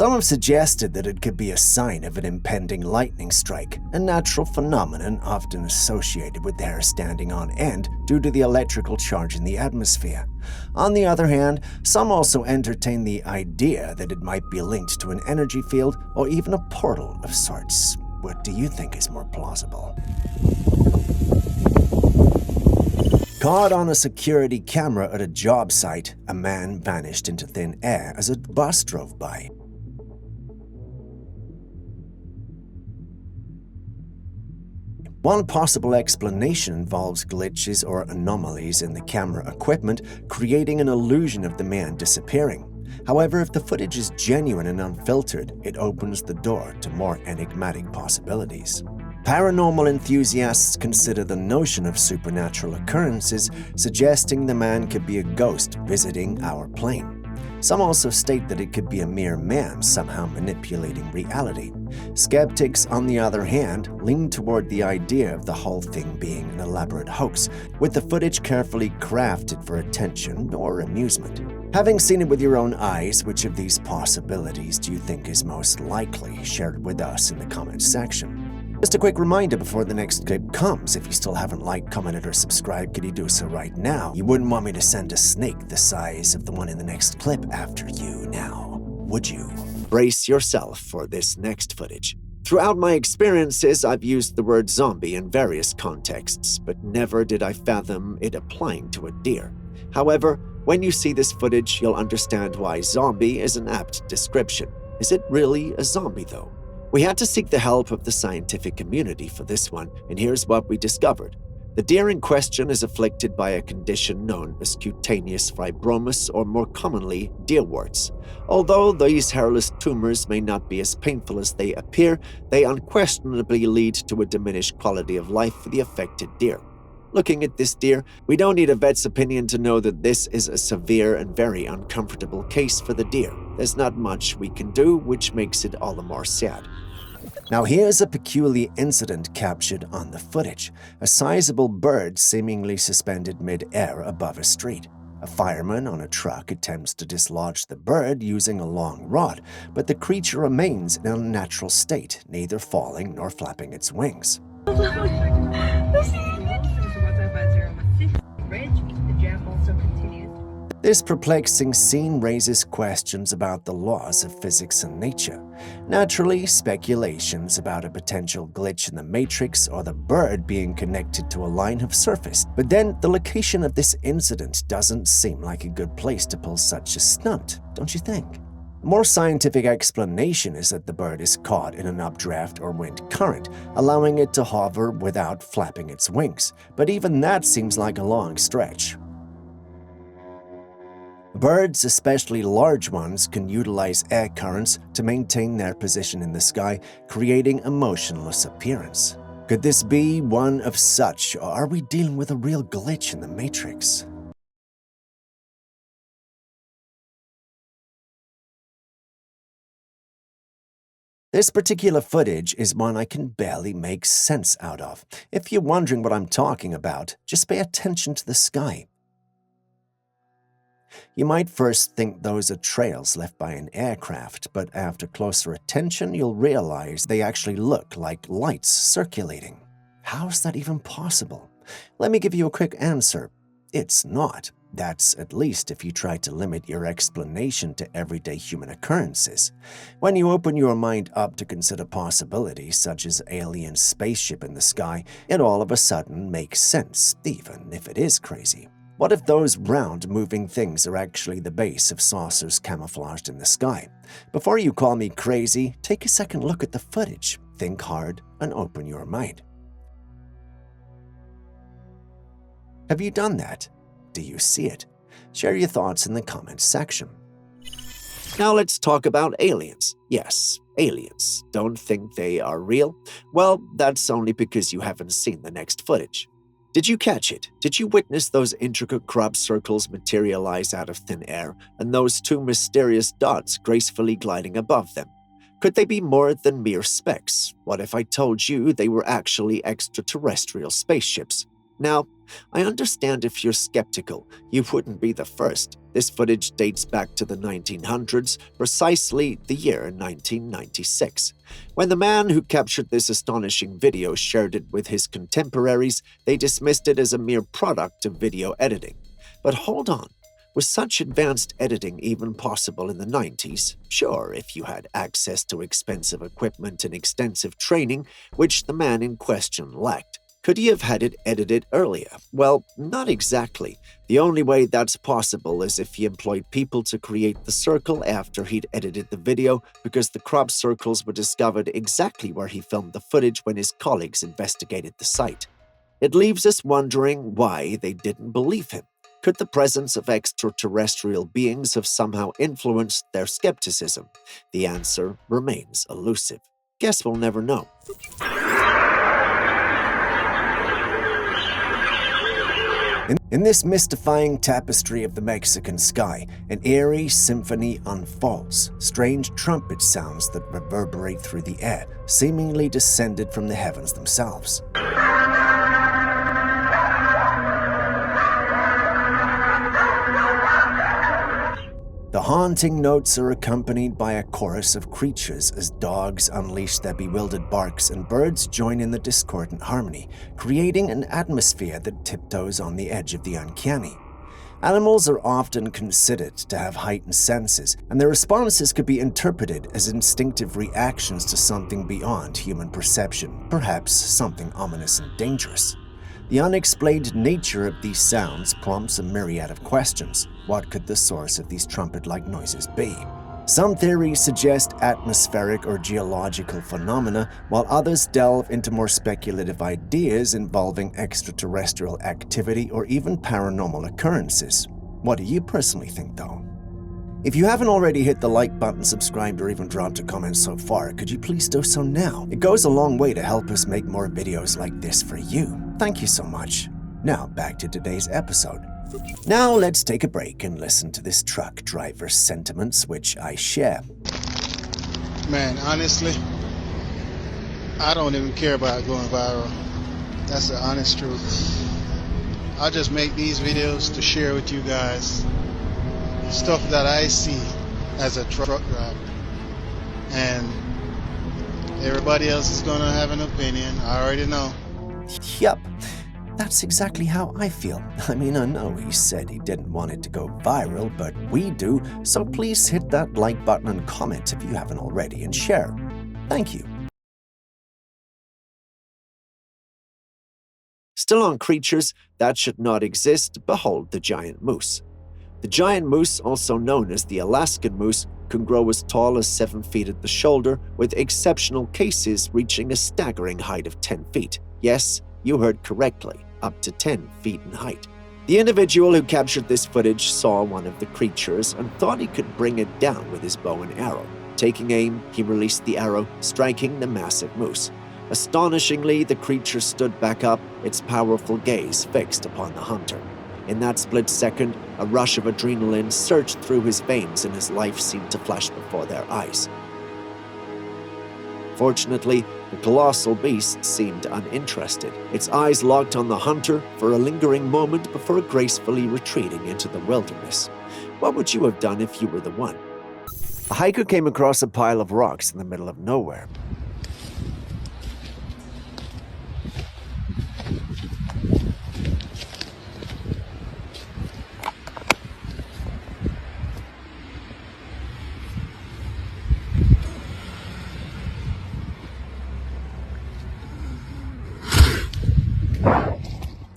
Some have suggested that it could be a sign of an impending lightning strike, a natural phenomenon often associated with hair standing on end due to the electrical charge in the atmosphere. On the other hand, some also entertain the idea that it might be linked to an energy field or even a portal of sorts. What do you think is more plausible? Caught on a security camera at a job site, a man vanished into thin air as a bus drove by. One possible explanation involves glitches or anomalies in the camera equipment, creating an illusion of the man disappearing. However, if the footage is genuine and unfiltered, it opens the door to more enigmatic possibilities. Paranormal enthusiasts consider the notion of supernatural occurrences, suggesting the man could be a ghost visiting our plane. Some also state that it could be a mere man somehow manipulating reality. Skeptics, on the other hand, lean toward the idea of the whole thing being an elaborate hoax, with the footage carefully crafted for attention or amusement. Having seen it with your own eyes, which of these possibilities do you think is most likely? Share it with us in the comments section. Just a quick reminder before the next clip comes, if you still haven't liked, commented, or subscribed, could you do so right now? You wouldn't want me to send a snake the size of the one in the next clip after you now, would you? Brace yourself for this next footage. Throughout my experiences, I've used the word zombie in various contexts, but never did I fathom it applying to a deer. However, when you see this footage, you'll understand why zombie is an apt description. Is it really a zombie though? We had to seek the help of the scientific community for this one, and here's what we discovered. The deer in question is afflicted by a condition known as cutaneous fibromas, or more commonly, deer warts. Although these hairless tumors may not be as painful as they appear, they unquestionably lead to a diminished quality of life for the affected deer. Looking at this deer, we don't need a vet's opinion to know that this is a severe and very uncomfortable case for the deer. There's not much we can do, which makes it all the more sad. Now here's a peculiar incident captured on the footage. A sizable bird seemingly suspended mid-air above a street. A fireman on a truck attempts to dislodge the bird using a long rod, but the creature remains in an unnatural state, neither falling nor flapping its wings. This perplexing scene raises questions about the laws of physics and nature. Naturally, speculations about a potential glitch in the matrix or the bird being connected to a line have surfaced. But then, the location of this incident doesn't seem like a good place to pull such a stunt, don't you think? A more scientific explanation is that the bird is caught in an updraft or wind current, allowing it to hover without flapping its wings. But even that seems like a long stretch. Birds, especially large ones, can utilize air currents to maintain their position in the sky, creating a motionless appearance. Could this be one of such, or are we dealing with a real glitch in the matrix? This particular footage is one I can barely make sense out of. If you're wondering what I'm talking about, just pay attention to the sky. You might first think those are trails left by an aircraft, but after closer attention, you'll realize they actually look like lights circulating. How is that even possible? Let me give you a quick answer. It's not. That's at least if you try to limit your explanation to everyday human occurrences. When you open your mind up to consider possibilities such as alien spaceship in the sky, it all of a sudden makes sense, even if it is crazy. What if those round, moving things are actually the base of saucers camouflaged in the sky? Before you call me crazy, take a second look at the footage, think hard, and open your mind. Have you done that? Do you see it? Share your thoughts in the comments section. Now let's talk about aliens. Yes, aliens. Don't think they are real? Well, that's only because you haven't seen the next footage. Did you catch it? Did you witness those intricate crop circles materialize out of thin air and those two mysterious dots gracefully gliding above them? Could they be more than mere specks? What if I told you they were actually extraterrestrial spaceships? Now, I understand if you're skeptical, you wouldn't be the first. This footage dates back to the 1900s, precisely the year 1996. When the man who captured this astonishing video shared it with his contemporaries, they dismissed it as a mere product of video editing. But hold on. Was such advanced editing even possible in the 90s? Sure, if you had access to expensive equipment and extensive training, which the man in question lacked. Could he have had it edited earlier? Well, not exactly. The only way that's possible is if he employed people to create the circle after he'd edited the video, because the crop circles were discovered exactly where he filmed the footage when his colleagues investigated the site. It leaves us wondering why they didn't believe him. Could the presence of extraterrestrial beings have somehow influenced their skepticism? The answer remains elusive. Guess we'll never know. In this mystifying tapestry of the Mexican sky, an eerie symphony unfolds. Strange trumpet sounds that reverberate through the air, seemingly descended from the heavens themselves. The haunting notes are accompanied by a chorus of creatures as dogs unleash their bewildered barks and birds join in the discordant harmony, creating an atmosphere that tiptoes on the edge of the uncanny. Animals are often considered to have heightened senses, and their responses could be interpreted as instinctive reactions to something beyond human perception, perhaps something ominous and dangerous. The unexplained nature of these sounds prompts a myriad of questions. What could the source of these trumpet-like noises be? Some theories suggest atmospheric or geological phenomena, while others delve into more speculative ideas involving extraterrestrial activity or even paranormal occurrences. What do you personally think, though? If you haven't already hit the like button, subscribed, or even dropped a comment so far, could you please do so now? It goes a long way to help us make more videos like this for you. Thank you so much. Now, back to today's episode. Now, let's take a break and listen to this truck driver's sentiments, which I share. Man, honestly, I don't even care about going viral. That's the honest truth. I just make these videos to share with you guys stuff that I see as a truck driver. And everybody else is gonna have an opinion. I already know. Yup. That's exactly how I feel. I mean, I know he said he didn't want it to go viral, but we do, so please hit that like button and comment if you haven't already, and share. Thank you. Still on creatures that should not exist, behold the giant moose. The giant moose, also known as the Alaskan moose, can grow as tall as 7 feet at the shoulder, with exceptional cases reaching a staggering height of 10 feet. Yes, you heard correctly, up to 10 feet in height. The individual who captured this footage saw one of the creatures and thought he could bring it down with his bow and arrow. Taking aim, he released the arrow, striking the massive moose. Astonishingly, the creature stood back up, its powerful gaze fixed upon the hunter. In that split second, a rush of adrenaline surged through his veins and his life seemed to flash before their eyes. Fortunately, the colossal beast seemed uninterested. Its eyes locked on the hunter for a lingering moment before gracefully retreating into the wilderness. What would you have done if you were the one? A hiker came across a pile of rocks in the middle of nowhere.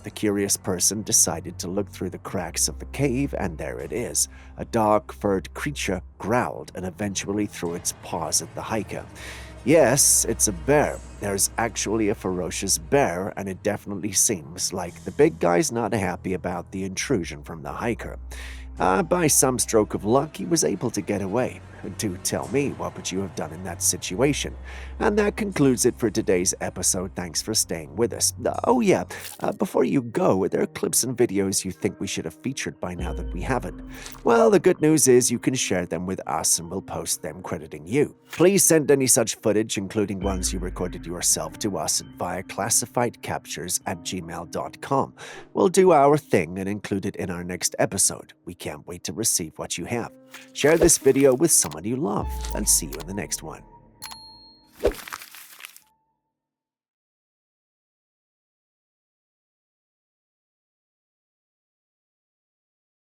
The curious person decided to look through the cracks of the cave, and there it is. A dark-furred creature growled and eventually threw its paws at the hiker. Yes, it's a bear. There's actually a ferocious bear, and it definitely seems like the big guy's not happy about the intrusion from the hiker. By some stroke of luck, he was able to get away. Do tell me, what would you have done in that situation? And that concludes it for today's episode. Thanks for staying with us. Oh yeah, before you go, are there clips and videos you think we should have featured by now that we haven't? Well, the good news is you can share them with us and we'll post them crediting you. Please send any such footage, including ones you recorded yourself, to us via classifiedcaptures@gmail.com. We'll do our thing and include it in our next episode. We can't wait to receive what you have. Share this video with someone you love, and see you in the next one.